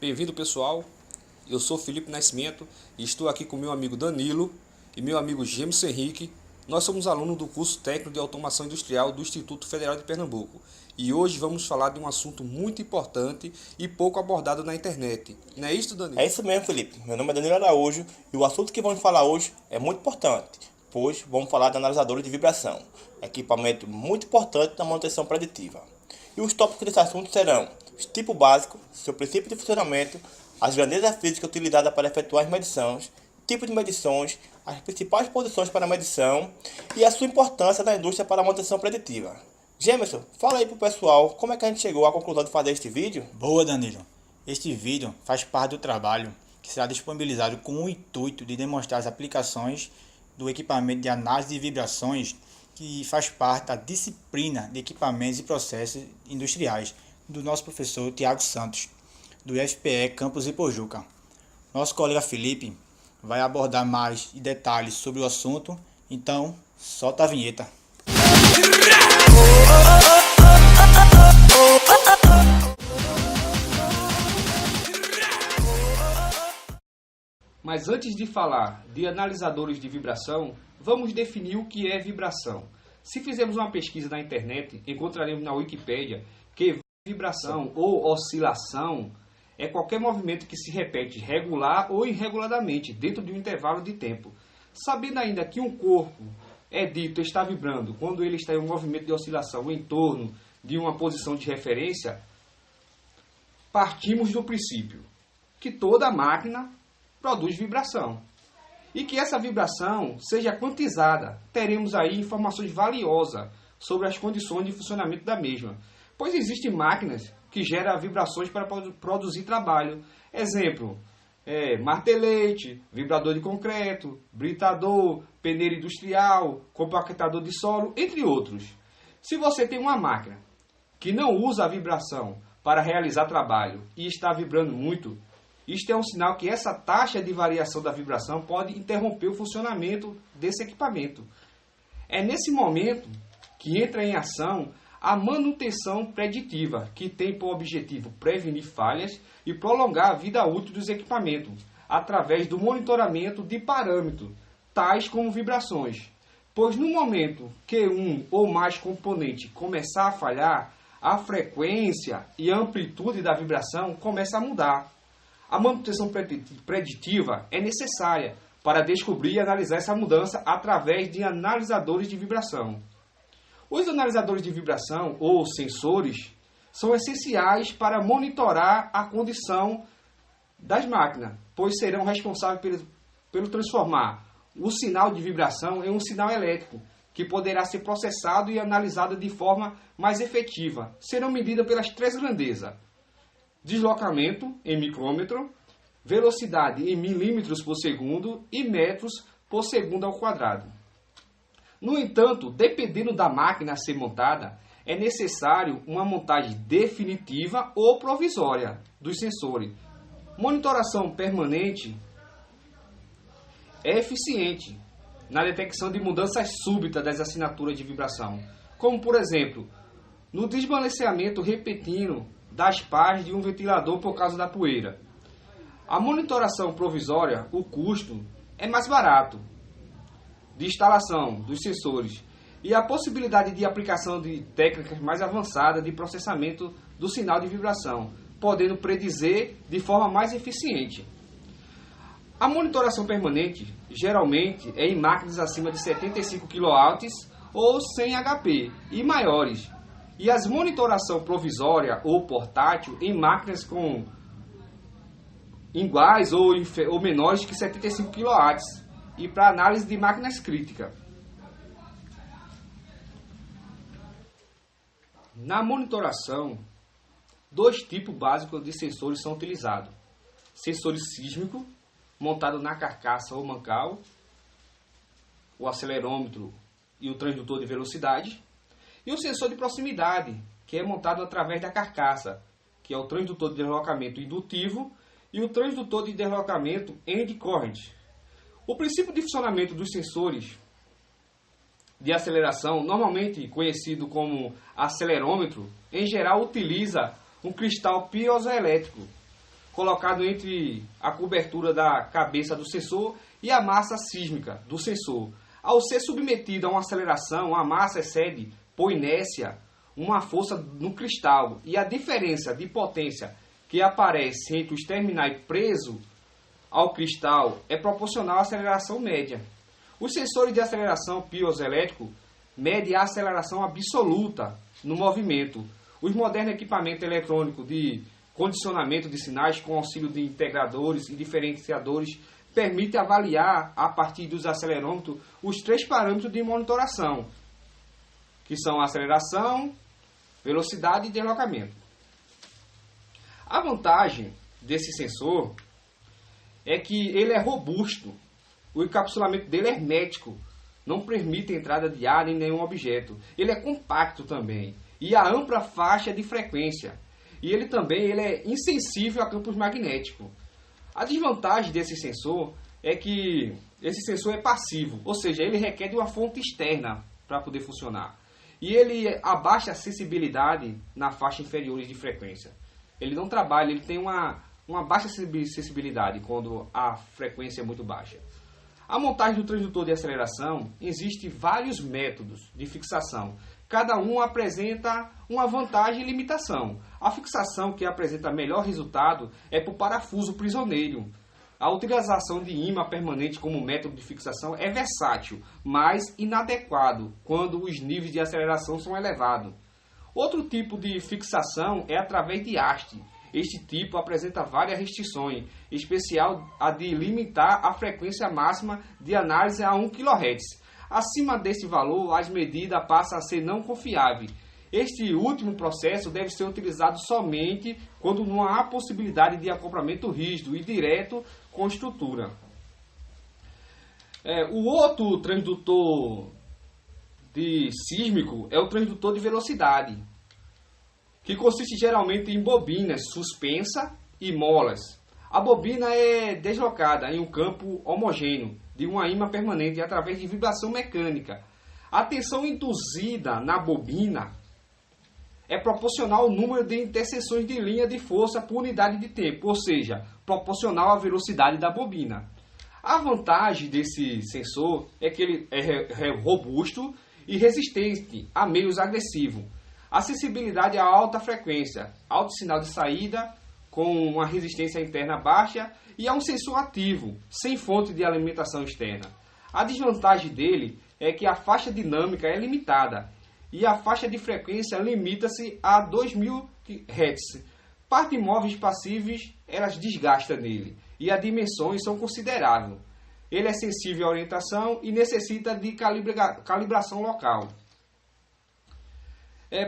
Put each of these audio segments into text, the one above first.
Bem-vindo, pessoal. Eu sou Felipe Nascimento e estou aqui com meu amigo Danilo e meu amigo James Henrique. Nós somos alunos do curso técnico de automação industrial do Instituto Federal de Pernambuco e hoje vamos falar de um assunto muito importante e pouco abordado na internet. Não é isso, Danilo? É isso mesmo, Felipe. Meu nome é Danilo Araújo e o assunto que vamos falar hoje é muito importante, pois vamos falar de analisadores de vibração, equipamento muito importante na manutenção preditiva. E os tópicos desse assunto serão o tipo básico, seu princípio de funcionamento, as grandezas físicas utilizadas para efetuar as medições, tipo de medições, as principais posições para a medição e a sua importância na indústria para a manutenção preditiva. Gemerson, fala aí pro pessoal como é que a gente chegou à conclusão de fazer este vídeo. Boa, Danilo. Este vídeo faz parte do trabalho que será disponibilizado com o intuito de demonstrar as aplicações do equipamento de análise de vibrações que faz parte da disciplina de equipamentos e processos industriais do nosso professor Tiago Santos, do FPE Campus Ipojuca. Nosso colega Felipe vai abordar mais detalhes sobre o assunto, então solta a vinheta. Mas antes de falar de analisadores de vibração, vamos definir o que é vibração. Se fizermos uma pesquisa na internet, encontraremos na Wikipédia que vibração ou oscilação é qualquer movimento que se repete regular ou irregularmente dentro de um intervalo de tempo. Sabendo ainda que um corpo é dito estar vibrando quando ele está em um movimento de oscilação em torno de uma posição de referência, partimos do princípio que toda máquina produz vibração. E que essa vibração seja quantizada, teremos aí informações valiosas sobre as condições de funcionamento da mesma. Pois existem máquinas que geram vibrações para produzir trabalho. Exemplo, martelete, vibrador de concreto, britador, peneira industrial, compactador de solo, entre outros. Se você tem uma máquina que não usa a vibração para realizar trabalho e está vibrando muito, isto é um sinal que essa taxa de variação da vibração pode interromper o funcionamento desse equipamento. É nesse momento que entra em ação a manutenção preditiva, que tem por objetivo prevenir falhas e prolongar a vida útil dos equipamentos, através do monitoramento de parâmetros, tais como vibrações. Pois no momento que um ou mais componentes começar a falhar, a frequência e a amplitude da vibração começa a mudar. A manutenção preditiva é necessária para descobrir e analisar essa mudança através de analisadores de vibração. Os analisadores de vibração, ou sensores, são essenciais para monitorar a condição das máquinas, pois serão responsáveis pelo transformar o sinal de vibração em um sinal elétrico, que poderá ser processado e analisado de forma mais efetiva. Serão medidas pelas três grandezas: deslocamento em micrômetro, velocidade em milímetros por segundo e metros por segundo ao quadrado. No entanto, dependendo da máquina a ser montada, é necessário uma montagem definitiva ou provisória dos sensores. Monitoração permanente é eficiente na detecção de mudanças súbitas das assinaturas de vibração, como por exemplo, no desbalanceamento repentino das pás de um ventilador por causa da poeira. A monitoração provisória, o custo é mais barato de instalação dos sensores e a possibilidade de aplicação de técnicas mais avançadas de processamento do sinal de vibração, podendo predizer de forma mais eficiente. A monitoração permanente geralmente é em máquinas acima de 75 kW ou 100 HP e maiores, e as monitoração provisória ou portátil em máquinas com iguais ou menores que 75 kW e para análise de máquinas críticas. Na monitoração, dois tipos básicos de sensores são utilizados: sensor sísmico, montado na carcaça ou mancal, o acelerômetro e o transdutor de velocidade, e o sensor de proximidade, que é montado através da carcaça, que é o transdutor de deslocamento indutivo e o transdutor de deslocamento end current. O princípio de funcionamento dos sensores de aceleração, normalmente conhecido como acelerômetro, em geral utiliza um cristal piezoelétrico, colocado entre a cobertura da cabeça do sensor e a massa sísmica do sensor. Ao ser submetido a uma aceleração, a massa excede, por inércia, uma força no cristal, e a diferença de potência que aparece entre os terminais presos ao cristal é proporcional à aceleração média. Os sensores de aceleração piezoelétrico medem a aceleração absoluta no movimento. Os modernos equipamentos eletrônicos de condicionamento de sinais com auxílio de integradores e diferenciadores permitem avaliar, a partir dos acelerômetros, os 3 parâmetros de monitoração, que são a aceleração, velocidade e deslocamento. A vantagem desse sensor é que ele é robusto, o encapsulamento dele é hermético, não permite a entrada de ar em nenhum objeto. Ele é compacto também, e a ampla faixa de frequência. E ele é insensível a campos magnéticos. A desvantagem desse sensor é que esse sensor é passivo, ou seja, ele requer de uma fonte externa para poder funcionar. E ele abaixa a sensibilidade na faixa inferior de frequência. Ele não trabalha, ele tem uma baixa sensibilidade quando a frequência é muito baixa. A montagem do transdutor de aceleração, existe vários métodos de fixação. Cada um apresenta uma vantagem e limitação. A fixação que apresenta melhor resultado é por parafuso prisioneiro. A utilização de ímã permanente como método de fixação é versátil, mas inadequado quando os níveis de aceleração são elevados. Outro tipo de fixação é através de haste. Este tipo apresenta várias restrições, em especial a de limitar a frequência máxima de análise a 1 kHz. Acima desse valor, as medidas passam a ser não confiáveis. Este último processo deve ser utilizado somente quando não há possibilidade de acoplamento rígido e direto com estrutura. O outro transdutor sísmico é o transdutor de velocidade, que consiste geralmente em bobinas suspensa e molas. A bobina é deslocada em um campo homogêneo de uma ímã permanente através de vibração mecânica. A tensão induzida na bobina é proporcional ao número de interseções de linha de força por unidade de tempo, ou seja, proporcional à velocidade da bobina. A vantagem desse sensor é que ele é robusto e resistente a meios agressivos. A sensibilidade à alta frequência, alto sinal de saída com uma resistência interna baixa e é um sensor ativo, sem fonte de alimentação externa. A desvantagem dele é que a faixa dinâmica é limitada e a faixa de frequência limita-se a 2000 Hz. Partes móveis passíveis, elas desgastam nele e as dimensões são consideráveis. Ele é sensível à orientação e necessita de calibração local.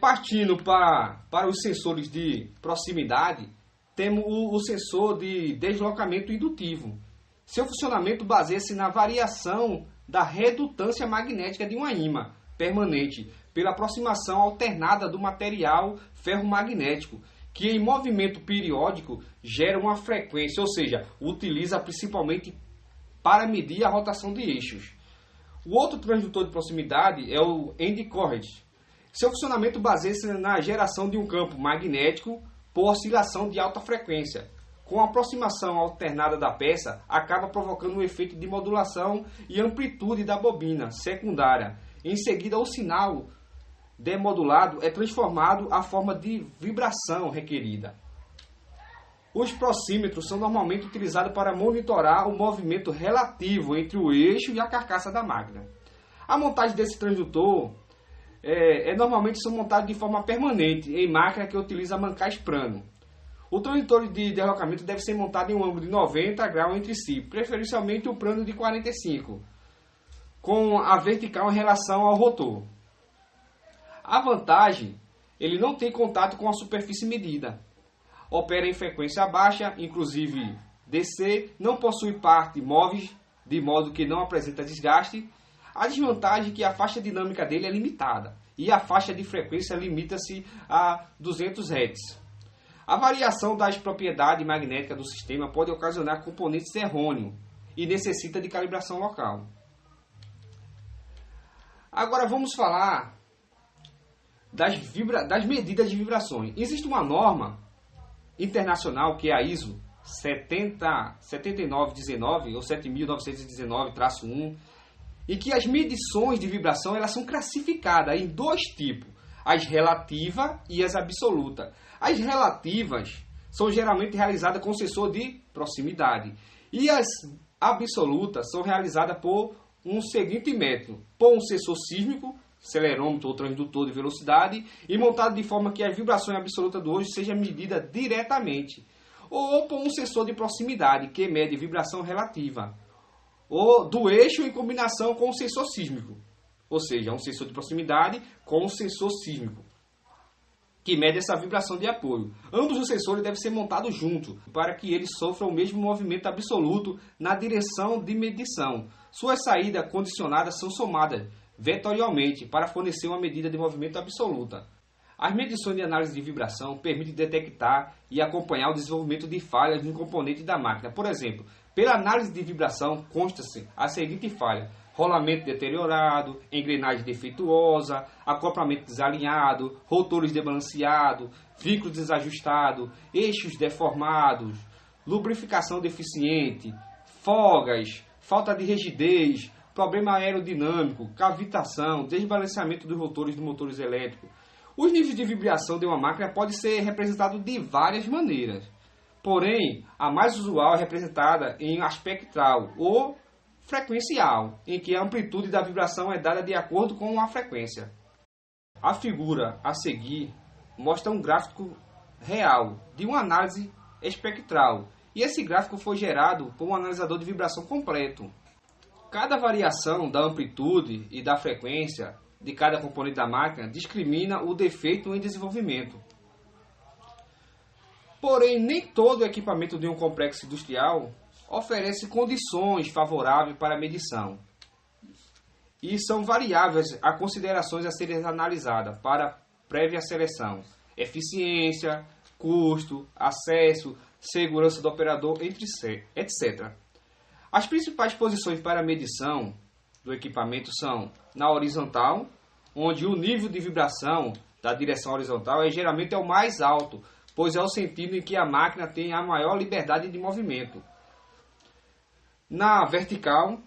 Partindo para os sensores de proximidade, temos o sensor de deslocamento indutivo. Seu funcionamento baseia-se na variação da redutância magnética de uma ímã permanente pela aproximação alternada do material ferromagnético, que em movimento periódico gera uma frequência, ou seja, utiliza principalmente para medir a rotação de eixos. O outro transdutor de proximidade é o end-current. Seu funcionamento baseia-se na geração de um campo magnético por oscilação de alta frequência. Com a aproximação alternada da peça, acaba provocando um efeito de modulação e amplitude da bobina secundária. Em seguida, o sinal demodulado é transformado à forma de vibração requerida. Os proxímetros são normalmente utilizados para monitorar o movimento relativo entre o eixo e a carcaça da máquina. A montagem desse transdutor normalmente são montados de forma permanente em máquina que utiliza mancais plano. O transdutor de deslocamento deve ser montado em um ângulo de 90 graus entre si, preferencialmente o plano de 45, com a vertical em relação ao rotor. A vantagem, ele não tem contato com a superfície medida. Opera em frequência baixa, inclusive DC, não possui partes móveis, de modo que não apresenta desgaste. A desvantagem é que a faixa dinâmica dele é limitada e a faixa de frequência limita-se a 200 Hz. A variação das propriedades magnéticas do sistema pode ocasionar componentes errôneos e necessita de calibração local. Agora vamos falar das medidas de vibrações. Existe uma norma internacional, que é a ISO 7919 ou 7919-1, em que as medições de vibração elas são classificadas em dois tipos, as relativas e as absolutas. As relativas são geralmente realizadas com sensor de proximidade e as absolutas são realizadas por um seguinte método, por um sensor sísmico, acelerômetro ou transdutor de velocidade, e montado de forma que as vibrações absolutas do eixo sejam medidas diretamente, ou por um sensor de proximidade, que mede vibração relativa, ou do eixo em combinação com o sensor sísmico, ou seja, um sensor de proximidade com um sensor sísmico, que mede essa vibração de apoio. Ambos os sensores devem ser montados juntos, para que eles sofram o mesmo movimento absoluto na direção de medição. Suas saídas condicionadas são somadas vetorialmente para fornecer uma medida de movimento absoluta. As medições de análise de vibração permitem detectar e acompanhar o desenvolvimento de falhas no componente da máquina. Por exemplo, pela análise de vibração consta-se a seguinte falha: rolamento deteriorado, engrenagem defeituosa, acoplamento desalinhado, rotores desbalanceados, vínculo desajustado, eixos deformados, lubrificação deficiente, folgas, falta de rigidez, problema aerodinâmico, cavitação, desbalanceamento dos rotores dos motores elétricos. Os níveis de vibração de uma máquina podem ser representados de várias maneiras. Porém, a mais usual é representada em aspectral ou frequencial, em que a amplitude da vibração é dada de acordo com a frequência. A figura a seguir mostra um gráfico real de uma análise espectral, e esse gráfico foi gerado por um analisador de vibração completo. Cada variação da amplitude e da frequência de cada componente da máquina discrimina o defeito em desenvolvimento. Porém, nem todo equipamento de um complexo industrial oferece condições favoráveis para a medição. E são variáveis a considerações a serem analisadas para prévia seleção: eficiência, custo, acesso, segurança do operador, etc. As principais posições para a medição do equipamento são na horizontal, onde o nível de vibração da direção horizontal geralmente é o mais alto, pois é o sentido em que a máquina tem a maior liberdade de movimento. Na vertical,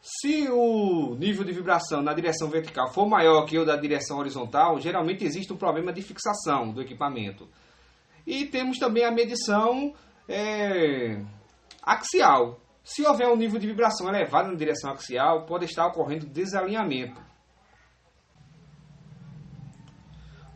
se o nível de vibração na direção vertical for maior que o da direção horizontal, geralmente existe um problema de fixação do equipamento. E temos também a medição axial. Se houver um nível de vibração elevado na direção axial, pode estar ocorrendo desalinhamento.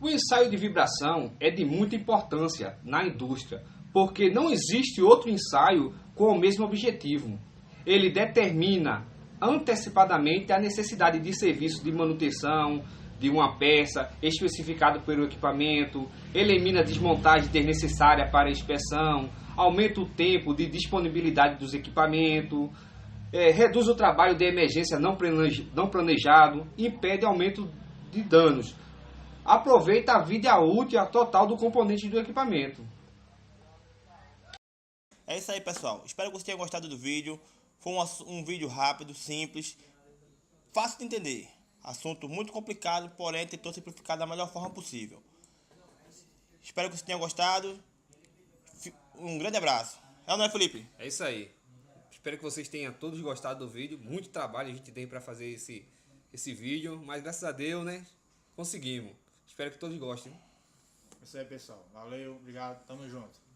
O ensaio de vibração é de muita importância na indústria, porque não existe outro ensaio com o mesmo objetivo. Ele determina antecipadamente a necessidade de serviço de manutenção de uma peça especificado pelo equipamento, elimina a desmontagem desnecessária para a inspeção, aumenta o tempo de disponibilidade dos equipamentos, reduz o trabalho de emergência não planejado, impede aumento de danos, aproveita a vida útil total do componente do equipamento. É isso aí, pessoal. Espero que você tenha gostado do vídeo. Foi um vídeo rápido, simples, fácil de entender. Assunto muito complicado, porém tentou simplificar da melhor forma possível. Espero que você tenha gostado. Um grande abraço. Não é, Felipe? É isso aí. Espero que vocês tenham todos gostado do vídeo. Muito trabalho a gente tem para fazer esse vídeo, mas graças a Deus, né, conseguimos. Espero que todos gostem. É isso aí, pessoal. Valeu, obrigado, tamo junto.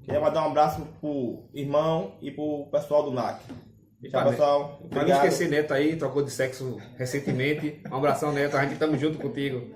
Queria mandar um abraço pro irmão e pro pessoal do NAC. Tchau, pessoal. Pra não esquecer, Neto aí, trocou de sexo recentemente. Um abração, Neto. A gente tamo junto contigo.